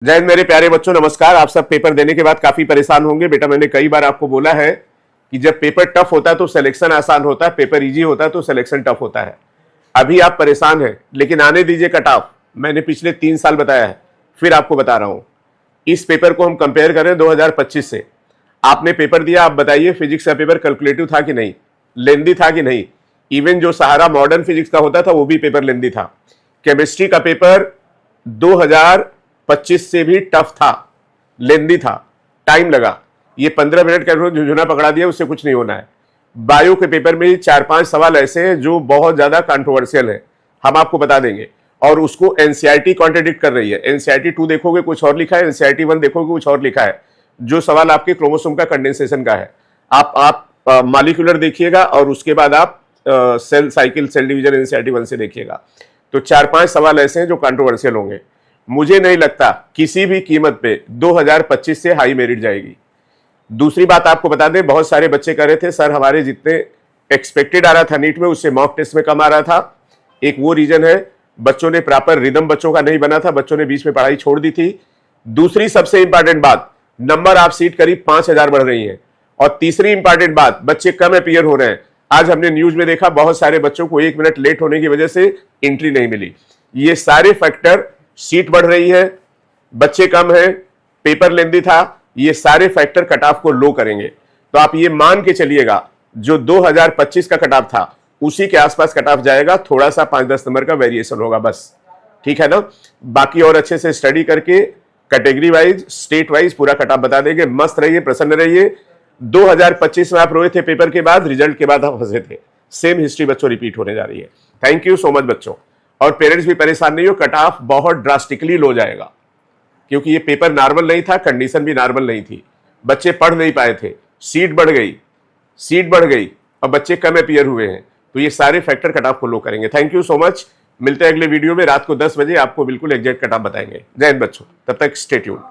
जय हिंद मेरे प्यारे बच्चों, नमस्कार। आप सब पेपर देने के बाद काफी परेशान होंगे। बेटा, मैंने कई बार आपको बोला है कि जब पेपर टफ होता है तो सिलेक्शन आसान होता है, पेपर इजी होता है तो सिलेक्शन टफ होता है। अभी आप परेशान हैं, लेकिन आने दीजिए कट ऑफ। मैंने पिछले 3 साल बताया है, फिर आपको बता रहा हूं। इस पेपर को हम कंपेयर करें 2025 से। आपने पेपर दिया, आप बताइए फिजिक्स का पेपर कैलकुलेटिव था कि नहीं, लेंदी था कि नहीं। इवन जो सहारा मॉडर्न फिजिक्स का होता था वो भी पेपर लेंदी था। केमिस्ट्री का पेपर 2025 से भी टफ था, लेंदी था, टाइम लगा। ये 15 मिनट का झुंझुना पकड़ा दिया, उससे कुछ नहीं होना है। बायो के पेपर में 4-5 सवाल ऐसे हैं जो बहुत ज्यादा कंट्रोवर्शियल है, हम आपको बता देंगे। और उसको एनसीईआरटी कॉन्ट्रडिक्ट कर रही है। एनसीईआरटी 2 देखोगे कुछ और लिखा है, एनसीईआरटी 1 देखोगे कुछ और लिखा है। जो सवाल आपके क्रोमोसोम का कंडेंसेशन का है, आप मॉलिक्यूलर देखिएगा और उसके बाद आप cell cycle, cell division NCERT 1 से देखिएगा। तो 4-5 सवाल ऐसे हैं जो कंट्रोवर्शियल होंगे। मुझे नहीं लगता किसी भी कीमत पे 2025 से हाई मेरिट जाएगी। दूसरी बात आपको बता दें, बहुत सारे बच्चे कह रहे थे सर हमारे जितने एक्सपेक्टेड आ रहा था नीट में उससे मॉक टेस्ट में कम आ रहा था। एक वो रीजन है, बच्चों ने प्रॉपर रिदम बच्चों का नहीं बना था, बच्चों ने बीच में पढ़ाई छोड़ दी थी। दूसरी सबसे इंपॉर्टेंट बात, नंबर ऑफ सीट करीब 5000 बढ़ रही है। और तीसरी इंपॉर्टेंट बात, बच्चे कम अपीयर हो रहे हैं। आज हमने न्यूज में देखा बहुत सारे बच्चों को 1 मिनट लेट होने की वजह से एंट्री नहीं मिली। ये सारे फैक्टर, सीट बढ़ रही है, बच्चे कम हैं, पेपर लेंदी था, ये सारे फैक्टर कट ऑफ को लो करेंगे। तो आप ये मान के चलिएगा जो 2025 का कट ऑफ था उसी के आसपास कट ऑफ जाएगा, थोड़ा सा 5-10 नंबर का वेरिएशन होगा बस, ठीक है ना। बाकी और अच्छे से स्टडी करके कैटेगरी वाइज, स्टेट वाइज पूरा कट ऑफ बता देंगे। मस्त रहिए, प्रसन्न रहिए। 2025 में आप रोए थे पेपर के बाद, रिजल्ट के बाद आप हंसे थे। सेम हिस्ट्री बच्चों रिपीट होने जा रही है। थैंक यू सो मच बच्चों। और पेरेंट्स भी परेशान नहीं हो, कट ऑफ बहुत ड्रास्टिकली लो जाएगा, क्योंकि ये पेपर नॉर्मल नहीं था, कंडीशन भी नॉर्मल नहीं थी। बच्चे पढ़ नहीं पाए थे, सीट बढ़ गई और बच्चे कम अपीयर हुए हैं। तो ये सारे फैक्टर कट ऑफ को लो करेंगे। Thank you so much. मिलते हैं अगले वीडियो में, रात को 10 बजे आपको बिल्कुल एग्जैक्ट कट ऑफ बताएंगे। जय हिंद बच्चों, तब तक स्टे ट्यून्ड।